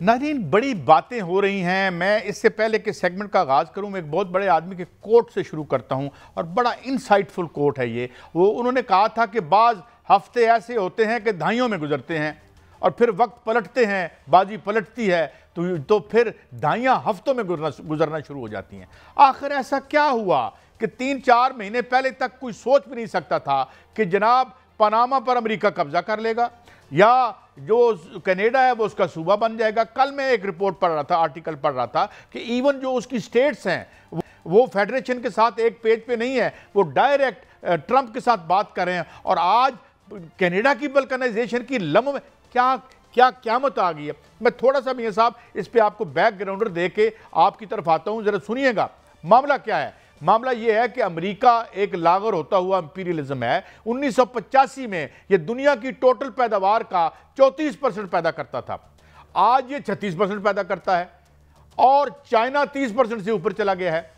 नाज़रीन, बड़ी बातें हो रही हैं। मैं इससे पहले कि सेगमेंट का आगाज़ करूं, मैं एक बहुत बड़े आदमी के कोट से शुरू करता हूं और बड़ा इंसाइटफुल कोट है ये। उन्होंने कहा था कि बाज़ हफ्ते ऐसे होते हैं कि दहाइयों में गुजरते हैं और फिर वक्त पलटते हैं, बाजी पलटती है तो फिर दहाइयाँ हफ्तों में गुजरना शुरू हो जाती हैं। आखिर ऐसा क्या हुआ कि 3-4 महीने पहले तक कोई सोच भी नहीं सकता था कि जनाब पनामा पर अमेरिका कब्जा कर लेगा या जो कनाडा है वो उसका सूबा बन जाएगा। कल मैं एक रिपोर्ट पढ़ रहा था, आर्टिकल पढ़ रहा था कि इवन जो उसकी स्टेट्स हैं वो फेडरेशन के साथ एक पेज पे नहीं है, वो डायरेक्ट ट्रंप के साथ बात कर रहे हैं। और आज कनाडा की बल्कनाइजेशन की लम्ब में क्या क़यामत आ गई है। मैं थोड़ा सा मियां साहब इस पे आपको बैकग्राउंडर दे के आपकी तरफ आता हूं, जरा सुनिएगा मामला क्या है। मामला यह है कि अमेरिका एक लागर होता हुआ इंपीरियलिज्म है। 1985 में यह दुनिया की टोटल पैदावार का 34% पैदा करता था, आज ये 36% पैदा करता है और चाइना 30% से ऊपर चला गया है।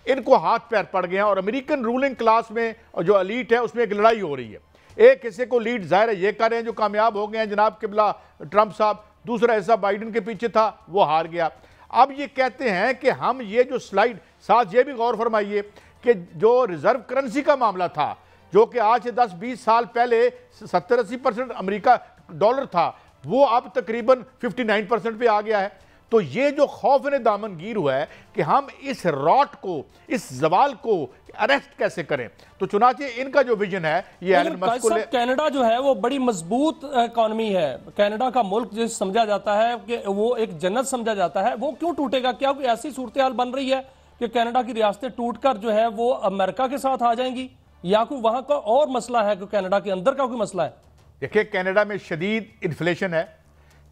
इनको हाथ पैर पड़ गए हैं और अमेरिकन रूलिंग क्लास में जो एलीट है उसमें एक लड़ाई हो रही है। एक हिस्से को लीड जाहिर है ये कर रहे हैं जो कामयाब हो गए हैं, जनाब किबला ट्रंप साहब। दूसरा हिस्सा बाइडेन के पीछे था, वो हार गया। अब ये कहते हैं कि हम ये जो स्लाइड, साथ ये भी गौर फरमाइए कि जो रिजर्व करेंसी का मामला था, जो कि आज से 10-20 साल पहले 70-80% अमेरिका डॉलर था, वो अब तकरीबन 59% पे आ गया है। तो ये जो खौफ ने दामनगीर हुआ है कि हम इस रॉट को, इस जवाल को अरेस्ट कैसे करें। तो चुनाचे इनका जो विजन है ये एलन मस्क को कनाडा जो है वो बड़ी मजबूत इकोनॉमी है। कनाडा का मुल्क जिस समझा जाता है कि वो एक जन्नत समझा जाता है, वो क्यों टूटेगा? क्या कोई ऐसी सूरत हाल बन रही है कि कनाडा की रियासतें टूटकर जो है वो अमेरिका के साथ आ जाएंगी, या कोई वहां का और मसला है, कोई कनाडा के अंदर का कोई मसला है? देखिए, कनाडा में शदीद इन्फ्लेशन है।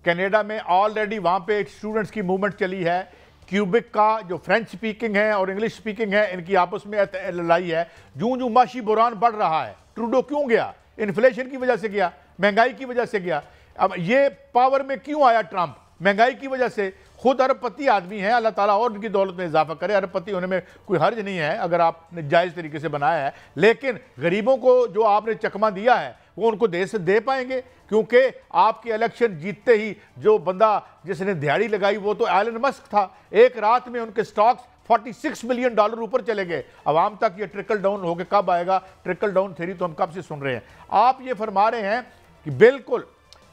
कनाडा में ऑलरेडी वहाँ पे स्टूडेंट्स की मूवमेंट चली है। क्यूबिक का जो फ्रेंच स्पीकिंग है और इंग्लिश स्पीकिंग है, इनकी आपस में लड़ाई है। जूं जूं माशी बुरान बढ़ रहा है। ट्रूडो क्यों गया? इन्फ्लेशन की वजह से गया, महंगाई की वजह से गया। अब ये पावर में क्यों आया ट्रंप? महंगाई की वजह से। खुद अरबपति आदमी है, अल्लाह ताला और उनकी दौलत में इजाफा करे। अरबपति होने में कोई हर्ज नहीं है अगर आपने जायज़ तरीके से बनाया है, लेकिन गरीबों को जो आपने चकमा दिया है वो उनको दे पाएंगे? क्योंकि आपके इलेक्शन जीतते ही जो बंदा जिसने दिहाड़ी लगाई वो तो एलन मस्क था। एक रात में उनके स्टॉक्स $46 बिलियन ऊपर चले गए। अवाम तक ये ट्रिकल डाउन होकर कब आएगा? ट्रिकल डाउन थ्योरी तो हम कब से सुन रहे हैं। आप ये फरमा रहे हैं कि बिल्कुल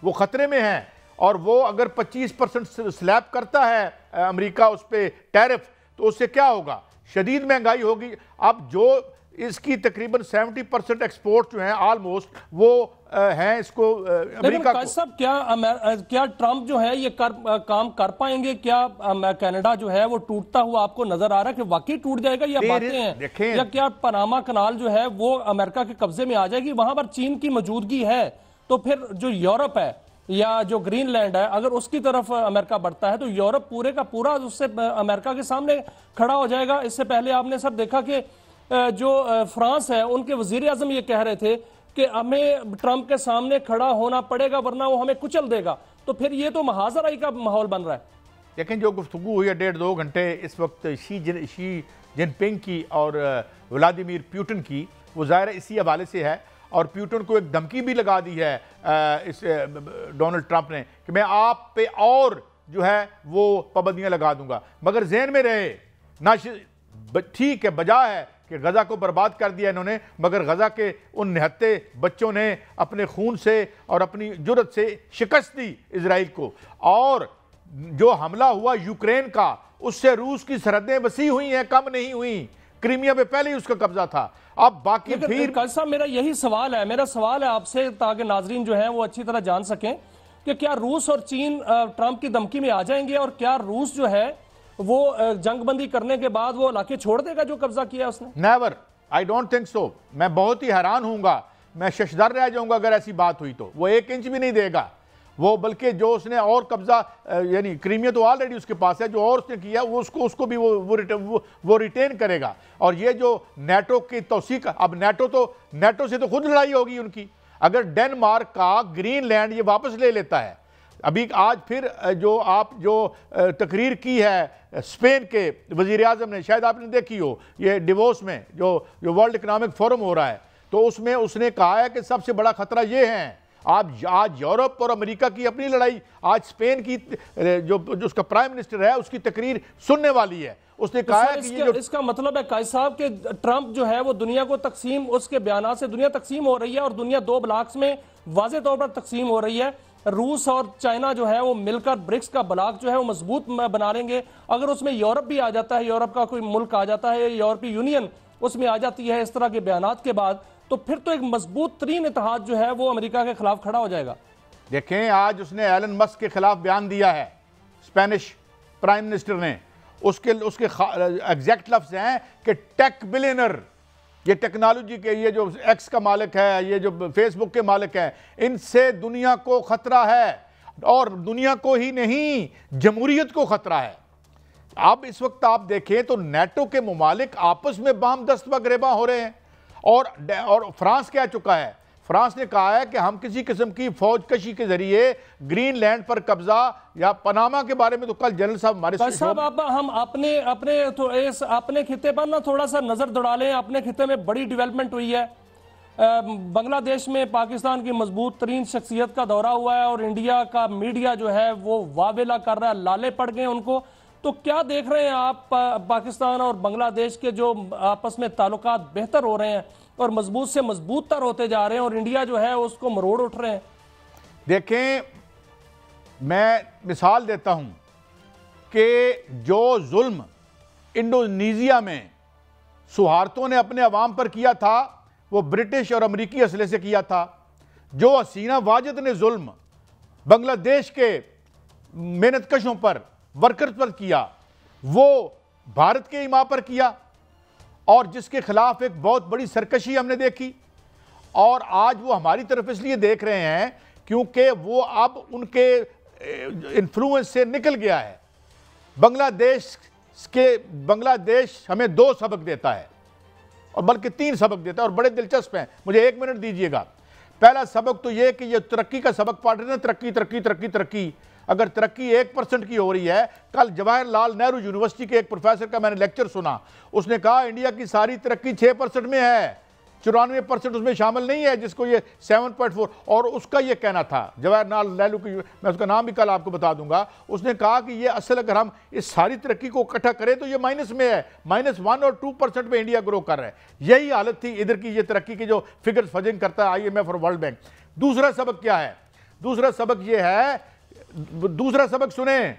वो खतरे में है और वो अगर 25% स्लैब करता है अमेरिका उस पर टैरिफ, तो उससे क्या होगा? शदीद महंगाई होगी। अब जो इसकी तकरीबन 70% एक्सपोर्ट जो हैं ऑलमोस्ट वो हैं इसको अमेरिका को। साहब क्या ट्रंप जो है ये काम कर पाएंगे? क्या कनाडा जो है वो टूटता हुआ आपको नजर आ रहा है कि वाकई टूट जाएगा, या बातें हैं? या क्या पनामा कनाल जो है वो अमेरिका के कब्जे में आ जाएगी? वहां पर चीन की मौजूदगी है, तो फिर जो यूरोप है या जो ग्रीनलैंड है, अगर उसकी तरफ अमेरिका बढ़ता है तो यूरोप पूरे का पूरा उससे अमेरिका के सामने खड़ा हो जाएगा। इससे पहले आपने सर देखा कि जो फ्रांस है उनके वजीर आजम ये कह रहे थे कि हमें ट्रंप के सामने खड़ा होना पड़ेगा वरना वो हमें कुचल देगा। तो फिर ये तो महाजराई का माहौल बन रहा है। लेकिन जो गुफ्तगू हुई है 1.5-2 घंटे इस वक्त शी जिनपिंग की और व्लादिमीर पुतिन की, वो ज़ाहिर इसी हवाले से है। और पुतिन को एक धमकी भी लगा दी है इस डोनाल्ड ट्रंप ने कि मैं आप पे और जो है वो पाबंदियां लगा दूंगा। मगर जहन में रहे ना, ठीक है, बजा है कि गजा को बर्बाद कर दिया इन्होंने, मगर गजा के उन निहत्ते बच्चों ने अपने खून से और अपनी जुर्रत से शिकस्त दी इजराइल को। और जो हमला हुआ यूक्रेन का, उससे रूस की सरहदें वसी हुई हैं, कम नहीं हुई। क्रीमिया पे पहले ही उसका कब्जा था। अब बाकी फिर साहब मेरा यही सवाल है, आपसे, ताकि नाजरीन जो है वो अच्छी तरह जान सकें कि क्या रूस और चीन ट्रंप की धमकी में आ जाएंगे, और क्या रूस जो है वो जंगबंदी करने के बाद वो इलाके छोड़ देगा जो कब्जा किया उसने? Never, I don't think so. मैं बहुत ही हैरान होऊंगा, मैं शशदर रह जाऊंगा अगर ऐसी बात हुई तो। वो 1 इंच भी नहीं देगा वो, बल्कि जो उसने और कब्जा, यानी क्रीमिया तो ऑलरेडी उसके पास है, जो और उसने किया वो उसको भी वो रिटेन करेगा। और ये जो नेटो की तौसीक, अब नेटो से तो खुद लड़ाई होगी उनकी। अगर डेनमार्क का ग्रीनलैंड ये वापस ले लेता है, अभी आज फिर जो तकरीर की है स्पेन के वजीर आजम ने, शायद आपने देखी हो, ये डिवोस में जो वर्ल्ड इकनॉमिक फोरम हो रहा है, तो उसमें उसने कहा है कि सबसे बड़ा खतरा ये है आज यूरोप और अमेरिका की अपनी लड़ाई, आज स्पेन की जो उसका प्राइम मिनिस्टर है उसकी तकरीर सुनने वाली है। उसने कहा है कि ये जो इसका मतलब है कायद साहब कि ट्रंप जो है वो दुनिया को तकसीम, उसके बयान से दुनिया तकसीम हो रही है और दुनिया दो ब्लॉक्स में वाज़े तौर पर तकसीम हो रही है। रूस और चाइना जो है वो मिलकर ब्रिक्स का ब्लॉक जो है वो मजबूत बना लेंगे। अगर उसमें यूरोप भी आ जाता है, यूरोप का कोई मुल्क आ जाता है, यूरोपीय यूनियन उसमें आ जाती है इस तरह के बयान के बाद, तो फिर तो एक मजबूत तरीन इत्तेहाद जो है वो अमेरिका के खिलाफ खड़ा हो जाएगा। देखें, आज उसने एलन मस्क के खिलाफ बयान दिया है, स्पेनिश प्राइम मिनिस्टर ने। उसके एग्जैक्ट लफ्ज हैं कि टेक बिलियनर, ये टेक्नोलॉजी के, ये जो एक्स का मालिक है, ये जो फेसबुक के मालिक हैं, इनसे दुनिया को खतरा है और दुनिया को ही नहीं जमहूरियत को खतरा है। अब इस वक्त आप देखें तो नेटो के मुमालिक आपस में बाम दस्त व गिरेबा हो रहे हैं और फ्रांस कह चुका है, फ्रांस ने कहा है कि हम किसी किस्म की फौज कशी के जरिए ग्रीनलैंड पर कब्जा या पनामा के बारे में तो कल जनरल साहब हमारे साहब हम अपने खिते पर ना थोड़ा सा नजर दौड़ा लें। अपने खिते में बड़ी डेवलपमेंट हुई है। बांग्लादेश में पाकिस्तान की मजबूत तरीन शख्सियत का दौरा हुआ है और इंडिया का मीडिया जो है वो वावेला कर रहा है, लाले पड़ गए उनको। तो क्या देख रहे हैं आप पाकिस्तान और बांग्लादेश के जो आपस में ताल्लुकात बेहतर हो रहे हैं और मजबूत से मजबूत तर होते जा रहे हैं और इंडिया जो है उसको मरोड़ उठ रहे हैं? देखें, मैं मिसाल देता हूं कि जो जुल्म इंडोनेशिया में सुहार्तों ने अपने अवाम पर किया था वो ब्रिटिश और अमेरिकी असले से किया था। जो हसीना वाजिद ने जुल्म बांग्लादेश के मेहनतकशों पर, वर्कर्स पर किया, वो भारत के इमा पर किया और जिसके खिलाफ एक बहुत बड़ी सरकशी हमने देखी। और आज वो हमारी तरफ इसलिए देख रहे हैं क्योंकि वो अब उनके इन्फ्लुएंस से निकल गया है। बांग्लादेश हमें 2 सबक देता है और बल्कि 3 सबक देता है और बड़े दिलचस्प हैं। मुझे 1 मिनट दीजिएगा। पहला सबक तो यह कि ये तरक्की का सबक पढ़ रहे हैं, तरक्की तरक्की तरक्की तरक्की। अगर तरक्की 1% की हो रही है, कल जवाहरलाल नेहरू यूनिवर्सिटी के एक प्रोफेसर का मैंने लेक्चर सुना, उसने कहा इंडिया की सारी तरक्की 6% में है, 94% उसमें शामिल नहीं है, जिसको ये 7.4। और उसका ये कहना था, जवाहरलाल नेहरू की, मैं उसका नाम भी कल आपको बता दूंगा, उसने कहा कि ये असल अगर हम इस सारी तरक्की को इकट्ठा करें तो ये माइनस में है, -1 और 2% में इंडिया ग्रो कर रहा है। यही हालत थी इधर की, ये तरक्की की जो फिगर्स फजिंग करता है IMF और वर्ल्ड बैंक। दूसरा सबक क्या है? दूसरा सबक ये है, दूसरा सबक सुने,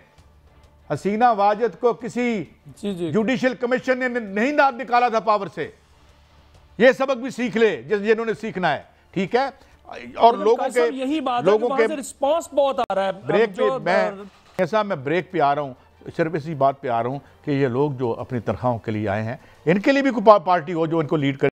हसीना वाजिद को किसी जुडिशियल कमीशन ने नहीं निकाला था पावर से। यह सबक भी सीख ले जिन्होंने सीखना है, ठीक है। और लोगों के यही बात है, रिस्पांस बहुत आ रहा है। ब्रेक पे मैं ब्रेक पे आ रहा हूं, सिर्फ इसी बात पे आ रहा हूं कि ये लोग जो अपनी तनख्वाहों के लिए आए हैं, इनके लिए भी कोई पार्टी हो जो इनको लीड करे।